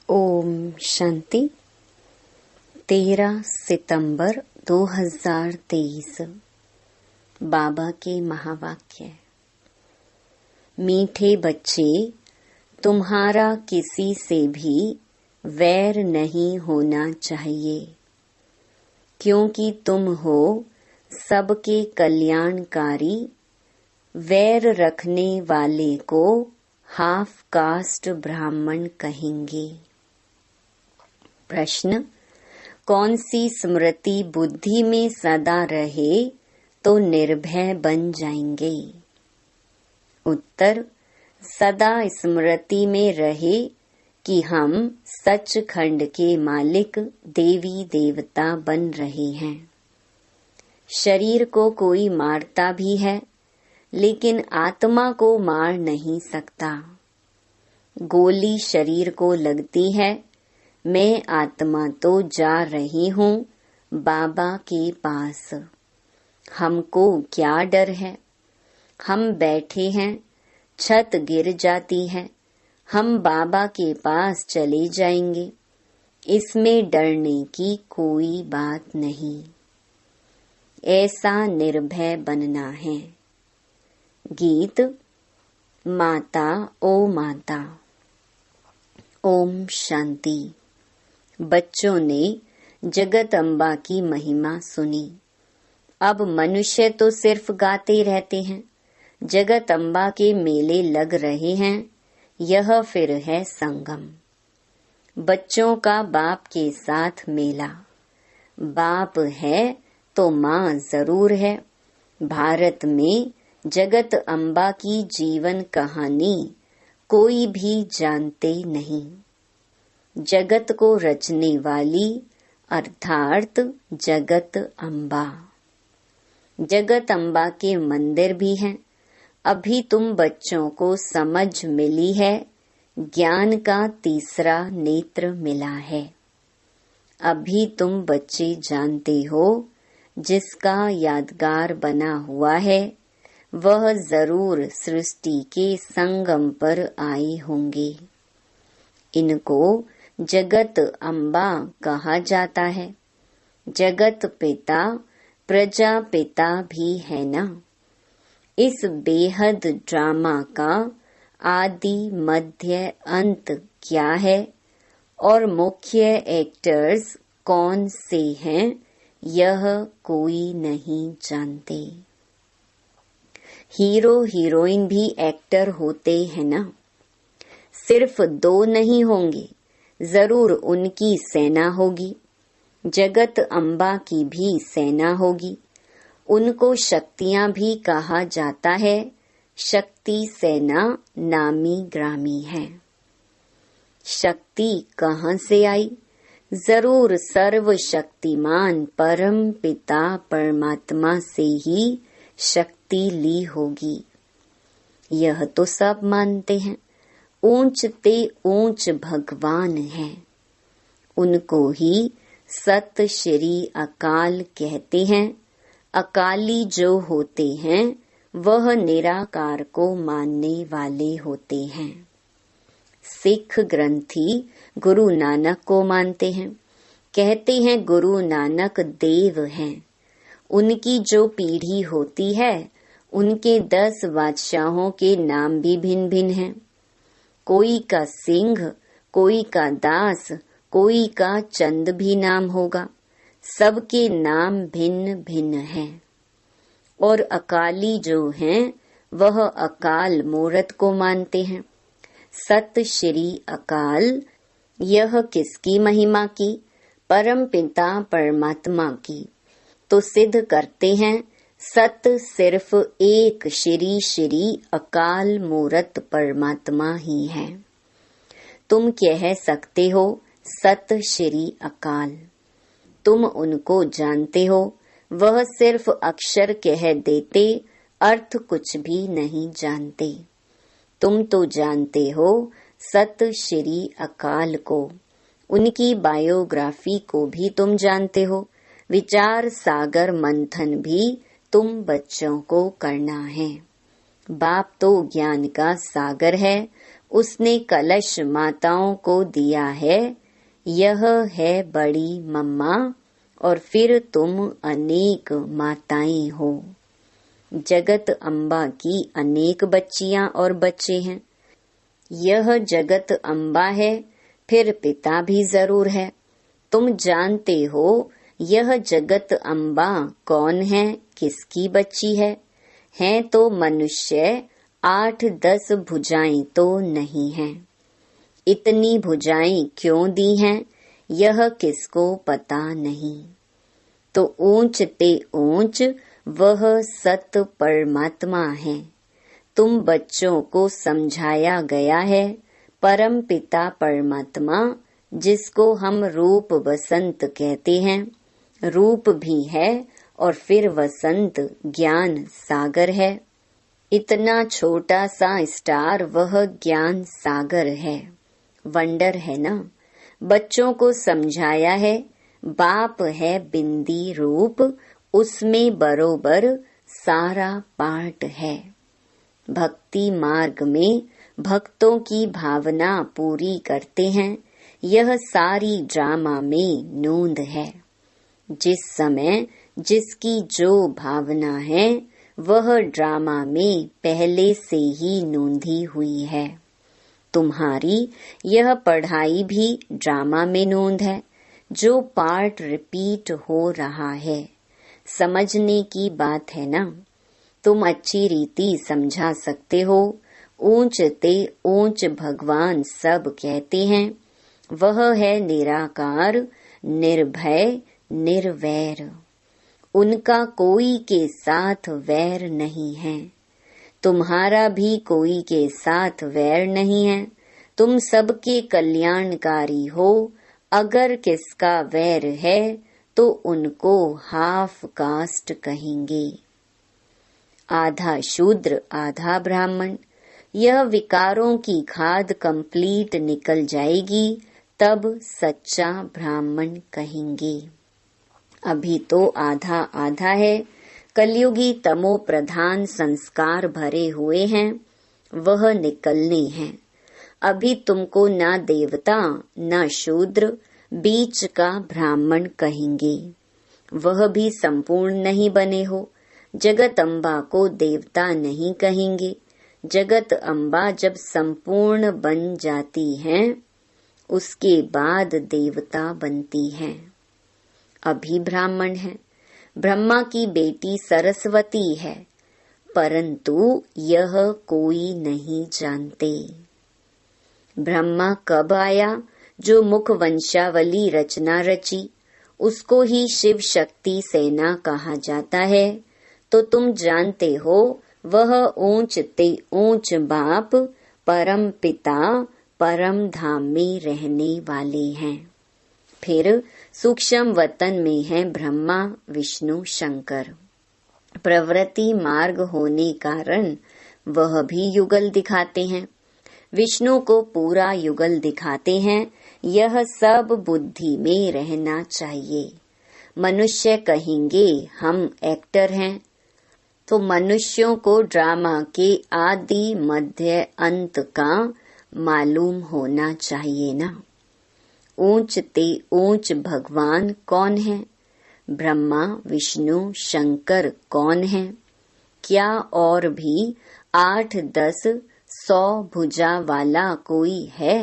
ओम शांति। 13 सितंबर 2023। बाबा के महावाक्य। मीठे बच्चे, तुम्हारा किसी से भी वैर नहीं होना चाहिए, क्योंकि तुम हो सबके कल्याणकारी। वैर रखने वाले को हाफ कास्ट ब्राह्मण कहेंगे। प्रश्न: कौन सी स्मृति बुद्धि में सदा रहे तो निर्भय बन जाएंगे? उत्तर: सदा स्मृति में रहे कि हम सचखंड के मालिक देवी देवता बन रहे हैं। शरीर को कोई मारता भी है, लेकिन आत्मा को मार नहीं सकता। गोली शरीर को लगती है, मैं आत्मा तो जा रही हूँ बाबा के पास। हमको क्या डर है? हम बैठे हैं, छत गिर जाती है, हम बाबा के पास चले जाएंगे। इसमें डरने की कोई बात नहीं। ऐसा निर्भय बनना है। गीत। माता ओ माता। ओम शांति। बच्चों ने जगत अम्बा की महिमा सुनी। अब मनुष्य तो सिर्फ गाते रहते हैं। जगत अम्बा के मेले लग रहे हैं। यह फिर है संगम। बच्चों का बाप के साथ मेला। बाप है तो माँ जरूर है। भारत में जगत अम्बा की जीवन कहानी कोई भी जानते नहीं। जगत को रचने वाली अर्थात जगत अम्बा। जगत अम्बा के मंदिर भी हैं। अभी तुम बच्चों को समझ मिली है। ज्ञान का तीसरा नेत्र मिला है। अभी तुम बच्चे जानते हो, जिसका यादगार बना हुआ है वह जरूर सृष्टि के संगम पर आए होंगे। इनको जगत अम्बा कहा जाता है। जगत पिता प्रजापिता भी है ना। इस बेहद ड्रामा का आदि मध्य अंत क्या है और मुख्य एक्टर्स कौन से हैं, यह कोई नहीं जानते। हीरो हीरोइन भी एक्टर होते हैं ना। सिर्फ 2 नहीं होंगे, जरूर उनकी सेना होगी। जगत अम्बा की भी सेना होगी। उनको शक्तियां भी कहा जाता है। शक्ति सेना नामी ग्रामी है। शक्ति कहाँ से आई? जरूर सर्वशक्तिमान परम पिता परमात्मा से ही शक्ति ली होगी। यह तो सब मानते हैं। ऊंच ते ऊंच भगवान है। उनको ही सत श्री अकाल कहते हैं। अकाली जो होते हैं वह निराकार को मानने वाले होते हैं। सिख ग्रंथी गुरु नानक को मानते हैं। कहते हैं गुरु नानक देव हैं। उनकी जो पीढ़ी होती है, उनके 10 बादशाहों के नाम भी भिन्न भिन्न हैं। कोई का सिंह, कोई का दास, कोई का चंद भी नाम होगा। सबके नाम भिन्न भिन्न हैं। और अकाली जो हैं वह अकाल मूरत को मानते हैं। सत श्री अकाल, यह किसकी महिमा की? परम पिता परमात्मा की। तो सिद्ध करते हैं सत सिर्फ एक श्री श्री अकाल मूरत परमात्मा ही है। तुम कह सकते हो सत श्री अकाल। तुम उनको जानते हो। वह सिर्फ अक्षर कह देते, अर्थ कुछ भी नहीं जानते। तुम तो जानते हो सत श्री अकाल को। उनकी बायोग्राफी को भी तुम जानते हो। विचार सागर मंथन भी तुम बच्चों को करना है। बाप तो ज्ञान का सागर है। उसने कलश माताओं को दिया है, यह है बड़ी मम्मा, और फिर तुम अनेक माताएं हो। जगत अम्बा की अनेक बच्चियां और बच्चे हैं। यह जगत अम्बा है, फिर पिता भी जरूर है। तुम जानते हो यह जगत अम्बा कौन है, किसकी बच्ची है? हैं तो मनुष्य, 8-10 भुजाएं तो नहीं हैं। इतनी भुजाएं क्यों दी हैं, यह किसको पता नहीं। तो ऊंच ते ऊंच वह सत परमात्मा है। तुम बच्चों को समझाया गया है परम पिता परमात्मा, जिसको हम रूप वसंत कहते हैं, रूप भी है और फिर वसंत ज्ञान सागर है। इतना छोटा सा स्टार वह ज्ञान सागर है। वंडर है ना। बच्चों को समझाया है बाप है बिंदी रूप, उसमें बरोबर सारा पार्ट है। भक्ति मार्ग में भक्तों की भावना पूरी करते हैं, यह सारी ड्रामा में नोंद है। जिस समय जिसकी जो भावना है वह ड्रामा में पहले से ही नोंधी हुई है। तुम्हारी यह पढ़ाई भी ड्रामा में नोंद है, जो पार्ट रिपीट हो रहा है। समझने की बात है ना। तुम अच्छी रीति समझा सकते हो। ऊंच ते ऊंच भगवान सब कहते हैं, वह है निराकार, निर्भय, निर्वैर। उनका कोई के साथ वैर नहीं है। तुम्हारा भी कोई के साथ वैर नहीं है। तुम सबके कल्याणकारी हो। अगर किसका वैर है तो उनको हाफ कास्ट कहेंगे। आधा शूद्र आधा ब्राह्मण। यह विकारों की खाद कंप्लीट निकल जाएगी, तब सच्चा ब्राह्मण कहेंगे। अभी तो आधा आधा है। कलयुगी तमो प्रधान संस्कार भरे हुए हैं, वह निकलने हैं। अभी तुमको ना देवता ना शूद्र, बीच का ब्राह्मण कहेंगे। वह भी संपूर्ण नहीं बने हो। जगत अम्बा को देवता नहीं कहेंगे। जगत अम्बा जब संपूर्ण बन जाती हैं, उसके बाद देवता बनती हैं। अभी ब्राह्मण है। ब्रह्मा की बेटी सरस्वती है, परंतु यह कोई नहीं जानते। ब्रह्मा कब आया? जो मुख वंशावली रचना रची, उसको ही शिव शक्ति सेना कहा जाता है। तो तुम जानते हो वह ऊंच ते ऊंच बाप परम पिता परम धाम में रहने वाले हैं। फिर सूक्ष्म वतन में है ब्रह्मा विष्णु शंकर। प्रवृत्ति मार्ग होने कारण वह भी युगल दिखाते हैं। विष्णु को पूरा युगल दिखाते हैं। यह सब बुद्धि में रहना चाहिए। मनुष्य कहेंगे हम एक्टर हैं, तो मनुष्यों को ड्रामा के आदि मध्य अंत का मालूम होना चाहिए ना। ऊंच ते ऊंच भगवान कौन है? ब्रह्मा विष्णु शंकर कौन है? क्या और भी 8-10-100 भुजा वाला कोई है?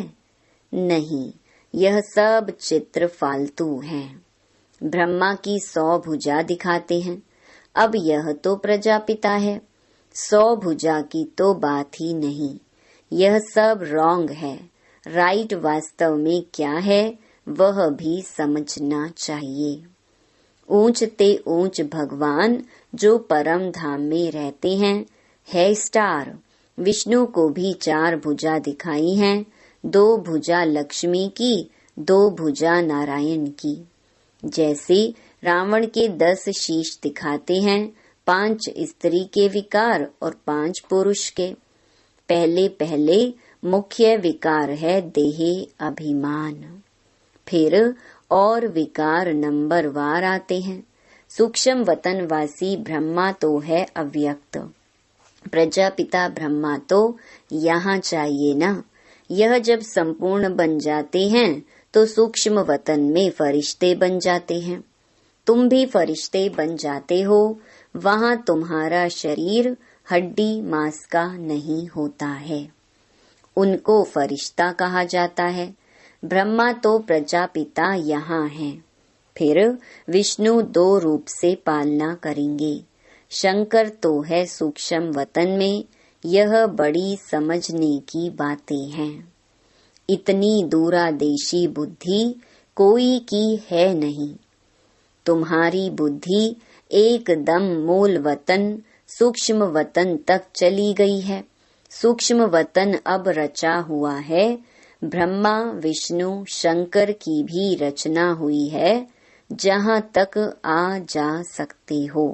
नहीं, यह सब चित्र फालतू हैं। ब्रह्मा की 100 भुजा दिखाते हैं। अब यह तो प्रजापिता है, 100 भुजा की तो बात ही नहीं। यह सब रॉन्ग है। राइट वास्तव में क्या है वह भी समझना चाहिए। ऊंच ते ऊंच भगवान जो परम धाम में रहते हैं है स्टार। विष्णु को भी 4 भुजा दिखाई हैं, 2 भुजा लक्ष्मी की, 2 भुजा नारायण की। जैसे रावण के 10 शीश दिखाते हैं, 5 स्त्री के विकार और 5 पुरुष के। पहले पहले मुख्य विकार है देहे अभिमान, फिर और विकार नंबर वार आते हैं। सूक्ष्म वतनवासी ब्रह्मा तो है अव्यक्त, प्रजापिता ब्रह्मा तो यहाँ चाहिए ना। यह जब संपूर्ण बन जाते हैं तो सूक्ष्म वतन में फरिश्ते बन जाते हैं। तुम भी फरिश्ते बन जाते हो। वहाँ तुम्हारा शरीर हड्डी मांस का नहीं होता है। उनको फरिश्ता कहा जाता है। ब्रह्मा तो प्रजापिता यहाँ हैं। फिर विष्णु 2 रूप से पालना करेंगे। शंकर तो है सूक्ष्म वतन में। यह बड़ी समझने की बातें हैं। इतनी दूरादेशी बुद्धि कोई की है नहीं। तुम्हारी बुद्धि एकदम मूल वतन सूक्ष्म वतन तक चली गई है। सूक्ष्म वतन अब रचा हुआ है। ब्रह्मा विष्णु शंकर की भी रचना हुई है। जहाँ तक आ जा सकते हो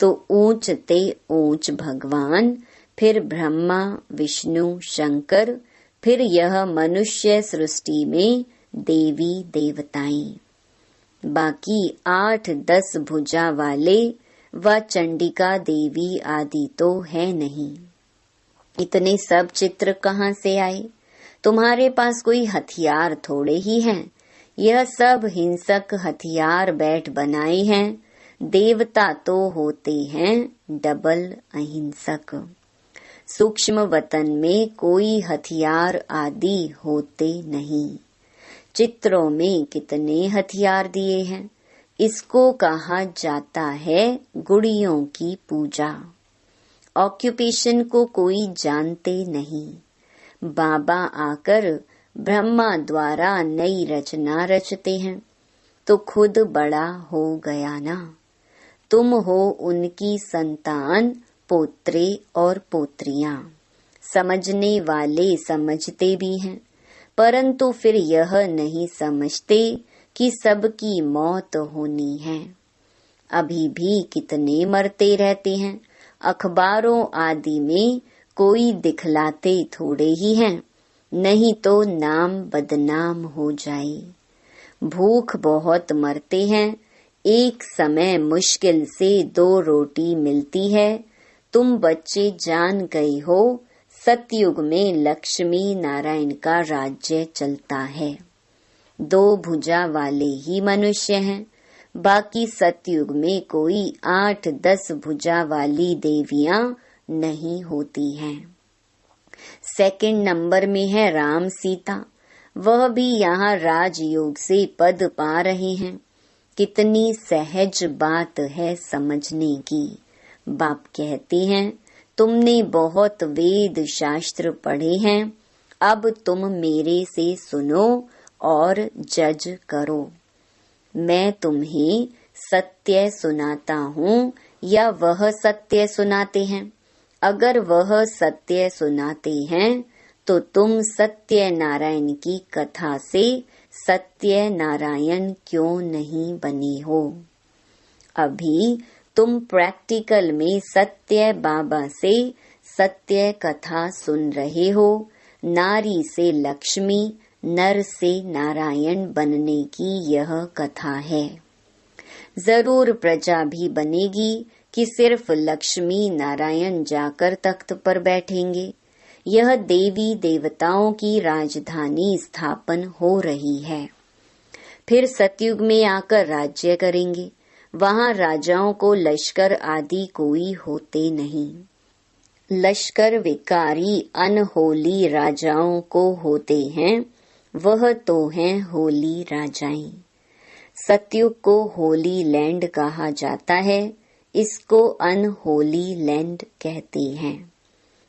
तो ऊंच ते ऊंच भगवान, फिर ब्रह्मा विष्णु शंकर, फिर यह मनुष्य सृष्टि में देवी देवताएं। बाकी 8-10 भुजा वाले व चंडिका देवी आदि तो है नहीं। इतने सब चित्र कहाँ से आए? तुम्हारे पास कोई हथियार थोड़े ही हैं। यह सब हिंसक हथियार बैठ बनाए हैं। देवता तो होते हैं डबल अहिंसक। सूक्ष्म वतन में कोई हथियार आदि होते नहीं। चित्रों में कितने हथियार दिए हैं। इसको कहा जाता है गुड़ियों की पूजा। ऑक्यूपेशन को कोई जानते नहीं। बाबा आकर ब्रह्मा द्वारा नई रचना रचते हैं तो खुद बड़ा हो गया ना। तुम हो उनकी संतान, पोत्रे और पोत्रियां। समझने वाले समझते भी हैं, परंतु फिर यह नहीं समझते कि सबकी मौत होनी है। अभी भी कितने मरते रहते हैं। अखबारों आदि में कोई दिखलाते थोड़े ही हैं, नहीं तो नाम बदनाम हो जाए। भूख बहुत मरते हैं। एक समय मुश्किल से 2 रोटी मिलती है। तुम बच्चे जान गए हो सतयुग में लक्ष्मी नारायण का राज्य चलता है। 2 भुजा वाले ही मनुष्य हैं। बाकी सतयुग में कोई 8-10 भुजा वाली देवियां नहीं होती हैं। सेकंड नंबर में है राम सीता। वह भी यहाँ राजयोग से पद पा रहे हैं। कितनी सहज बात है समझने की। बाप कहते हैं तुमने बहुत वेद शास्त्र पढ़े हैं, अब तुम मेरे से सुनो और जज करो। मैं तुम्हें सत्य सुनाता हूँ या वह सत्य सुनाते हैं? अगर वह सत्य सुनाते हैं तो तुम सत्य नारायण की कथा से सत्य नारायण क्यों नहीं बने हो? अभी तुम प्रैक्टिकल में सत्य बाबा से सत्य कथा सुन रहे हो। नारी से लक्ष्मी, नर से नारायण बनने की यह कथा है। जरूर प्रजा भी बनेगी कि सिर्फ लक्ष्मी नारायण जाकर तख्त पर बैठेंगे। यह देवी देवताओं की राजधानी स्थापन हो रही है। फिर सतयुग में आकर राज्य करेंगे। वहाँ राजाओं को लश्कर आदि कोई होते नहीं। लश्कर विकारी अनहोली राजाओं को होते हैं। वह तो हैं होली राजाएं। सतयुग को होली लैंड कहा जाता है। इसको अनहोली लैंड कहते हैं।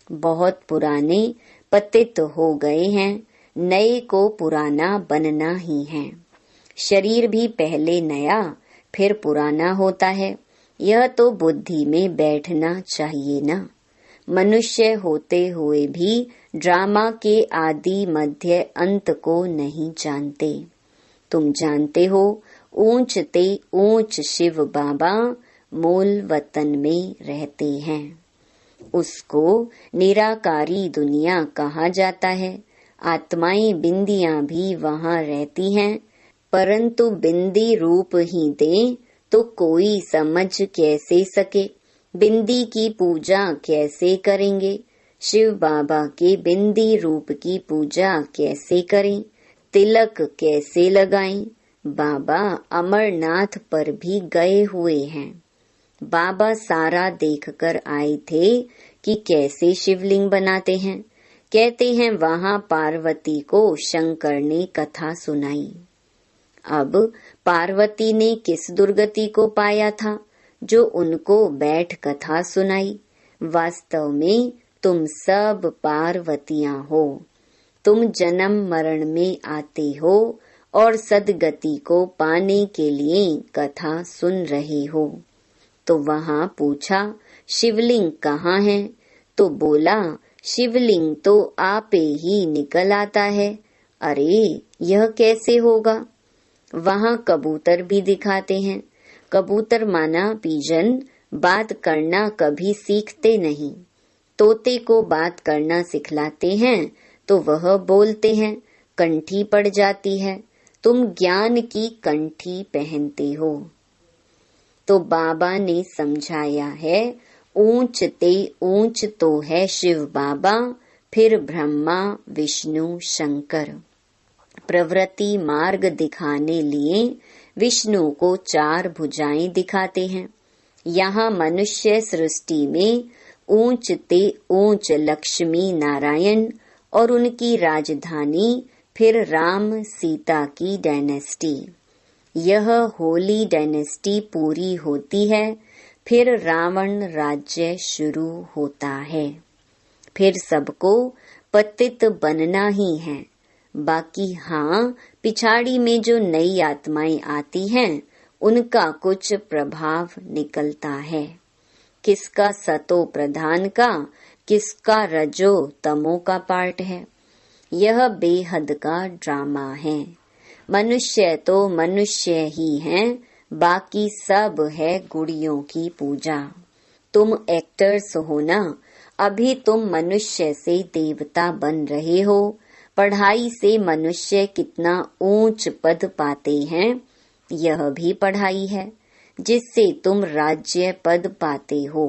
बहुत पुराने पतित हो गए हैं। नए को पुराना बनना ही है। शरीर भी पहले नया फिर पुराना होता है। यह तो बुद्धि में बैठना चाहिए ना। मनुष्य होते हुए भी ड्रामा के आदि मध्य अंत को नहीं जानते। तुम जानते हो ऊंच ते ऊंच शिव बाबा मूल वतन में रहते हैं। उसको निराकारी दुनिया कहा जाता है। आत्माएं बिंदियां भी वहाँ रहती हैं, परंतु बिंदी रूप ही दे तो कोई समझ कैसे सके? बिंदी की पूजा कैसे करेंगे? शिव बाबा के बिंदी रूप की पूजा कैसे करें, तिलक कैसे लगाएं। बाबा अमरनाथ पर भी गए हुए हैं। बाबा सारा देखकर आए थे कि कैसे शिवलिंग बनाते हैं। कहते हैं वहां पार्वती को शंकर ने कथा सुनाई। अब पार्वती ने किस दुर्गति को पाया था जो उनको बैठ कथा सुनाई। वास्तव में तुम सब पार्वतियां हो। तुम जन्म मरण में आते हो और सदगति को पाने के लिए कथा सुन रहे हो। तो वहां पूछा शिवलिंग कहाँ है, तो बोला शिवलिंग तो आपे ही निकल आता है। अरे यह कैसे होगा। वहां कबूतर भी दिखाते हैं। कबूतर माना पिजन बात करना कभी सीखते नहीं। तोते को बात करना सिखलाते हैं तो वह बोलते हैं, कंठी पड़ जाती है। तुम ज्ञान की कंठी पहनते हो। तो बाबा ने समझाया है, ऊंच ते ऊंच तो है शिव बाबा, फिर ब्रह्मा विष्णु शंकर। प्रवृत्ति मार्ग दिखाने लिए विष्णु को 4 भुजाएं दिखाते हैं। यहाँ मनुष्य सृष्टि में ऊंच ते ऊंच लक्ष्मी नारायण और उनकी राजधानी, फिर राम सीता की डायनेस्टी। यह होली डायनेस्टी पूरी होती है, फिर रावण राज्य शुरू होता है। फिर सबको पतित बनना ही है। बाकी हाँ, पिछाड़ी में जो नई आत्माएं आती हैं, उनका कुछ प्रभाव निकलता है। किसका सतो प्रधान का, किसका रजो तमो का पार्ट है। यह बेहद का ड्रामा है। मनुष्य तो मनुष्य ही हैं, बाकी सब है गुड़ियों की पूजा। तुम एक्टर्स हो ना, अभी तुम मनुष्य से देवता बन रहे हो। पढ़ाई से मनुष्य कितना ऊंच पद पाते हैं, यह भी पढ़ाई है जिससे तुम राज्य पद पाते हो।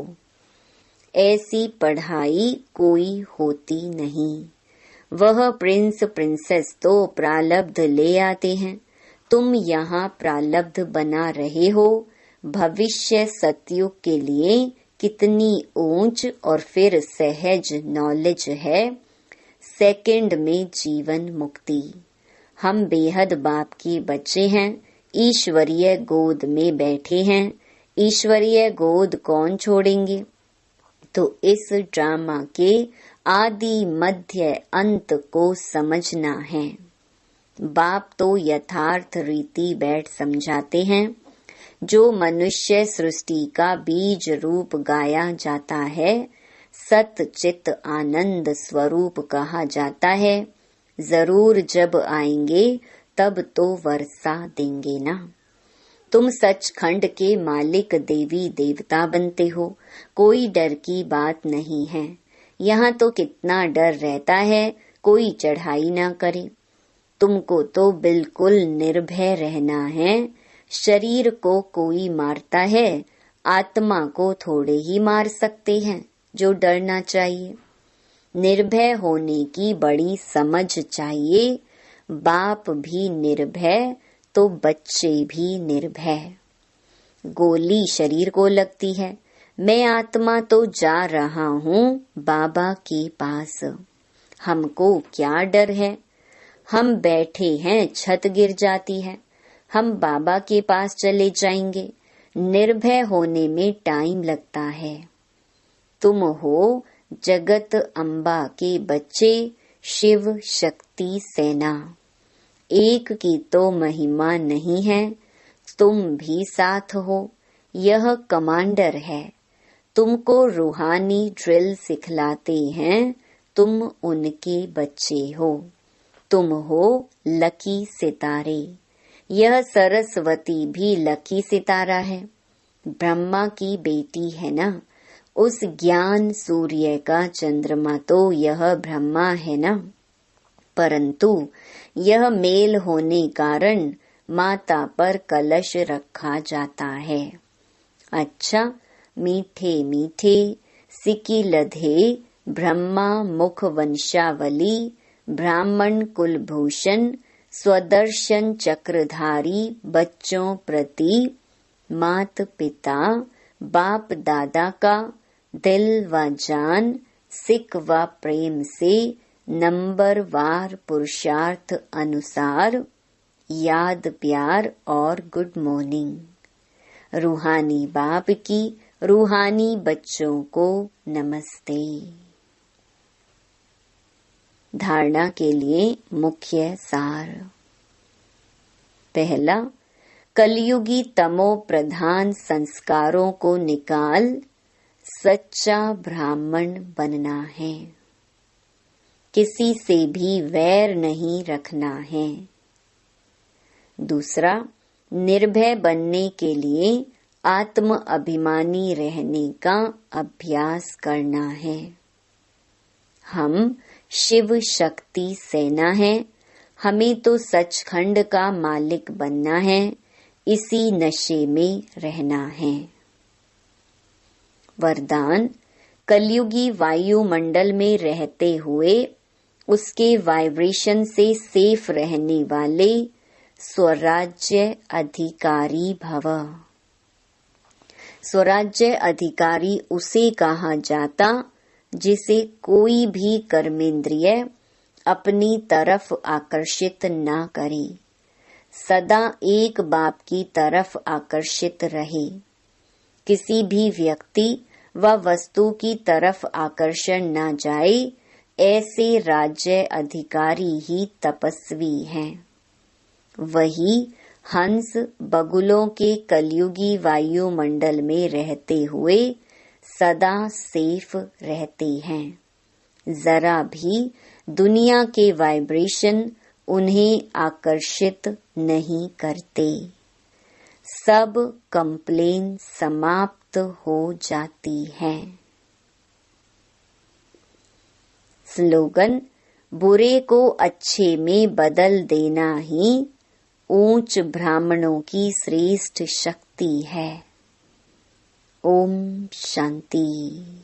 ऐसी पढ़ाई कोई होती नहीं। वह प्रिंस प्रिंसेस तो प्रालब्ध ले आते हैं। तुम यहाँ प्रालब्ध बना रहे हो। भविष्य सतयुग के लिए कितनी ऊंच और फिर सहज नॉलेज है। सेकंड में जीवन मुक्ति। हम बेहद बाप के बच्चे हैं। ईश्वरीय गोद में बैठे हैं। ईश्वरीय गोद कौन छोड़ेंगे। तो इस ड्रामा के आदि मध्य अंत को समझना है। बाप तो यथार्थ रीति बैठ समझाते हैं। जो मनुष्य सृष्टि का बीज रूप गाया जाता है, सत चित आनंद स्वरूप कहा जाता है। जरूर जब आएंगे तब तो वर्षा देंगे ना। तुम सचखंड के मालिक देवी देवता बनते हो। कोई डर की बात नहीं है। यहाँ तो कितना डर रहता है कोई चढ़ाई ना करे। तुमको तो बिल्कुल निर्भय रहना है। शरीर को कोई मारता है, आत्मा को थोड़े ही मार सकते हैं जो डरना चाहिए। निर्भय होने की बड़ी समझ चाहिए। बाप भी निर्भय तो बच्चे भी निर्भय। गोली शरीर को लगती है। मैं आत्मा तो जा रहा हूँ बाबा के पास। हमको क्या डर है। हम बैठे हैं, छत गिर जाती है, हम बाबा के पास चले जाएंगे। निर्भय होने में टाइम लगता है। तुम हो जगत अम्बा के बच्चे, शिव शक्ति सेना। एक की तो महिमा नहीं है, तुम भी साथ हो। यह कमांडर है। तुमको रूहानी ड्रिल सिखलाते हैं। तुम उनके बच्चे हो। तुम हो लकी सितारे। यह सरस्वती भी लकी सितारा है। ब्रह्मा की बेटी है ना। उस ज्ञान सूर्य का चंद्रमा तो यह ब्रह्मा है ना। परंतु यह मेल होने कारण माता पर कलश रखा जाता है। अच्छा, मीठे मीठे सिकी लधे ब्रह्मा मुख वंशावली, ब्राह्मण कुलभूषण, स्वदर्शन चक्रधारी बच्चों प्रति मात पिता बाप दादा का दिल व जान सिक व प्रेम से नंबर वार पुरुषार्थ अनुसार याद प्यार और गुड मॉर्निंग। रूहानी बाप की रूहानी बच्चों को नमस्ते। धारणा के लिए मुख्य सार। पहला, कलयुगी तमो प्रधान संस्कारों को निकाल सच्चा ब्राह्मण बनना है। किसी से भी वैर नहीं रखना है। दूसरा, निर्भय बनने के लिए आत्म अभिमानी रहने का अभ्यास करना है। हम शिव शक्ति सेना है, हमें तो सचखंड का मालिक बनना है, इसी नशे में रहना है। वरदान, कलयुगी वायुमंडल में रहते हुए उसके वाइब्रेशन से सेफ रहने वाले स्वराज्य अधिकारी भव। स्वराज्य अधिकारी उसे कहा जाता जिसे कोई भी कर्मेंद्रिय अपनी तरफ आकर्षित ना करे, सदा एक बाप की तरफ आकर्षित रहे। किसी भी व्यक्ति व वस्तु की तरफ आकर्षण न जाए, ऐसे राज्य अधिकारी ही तपस्वी हैं। वही हंस बगुलों के कलयुगी वायुमंडल में रहते हुए सदा सेफ रहते हैं। जरा भी दुनिया के वाइब्रेशन उन्हें आकर्षित नहीं करते। सब कंप्लेन समाप्त हो जाती है। स्लोगन, बुरे को अच्छे में बदल देना ही ऊंच ब्राह्मणों की श्रेष्ठ शक्ति है। ओम शांति।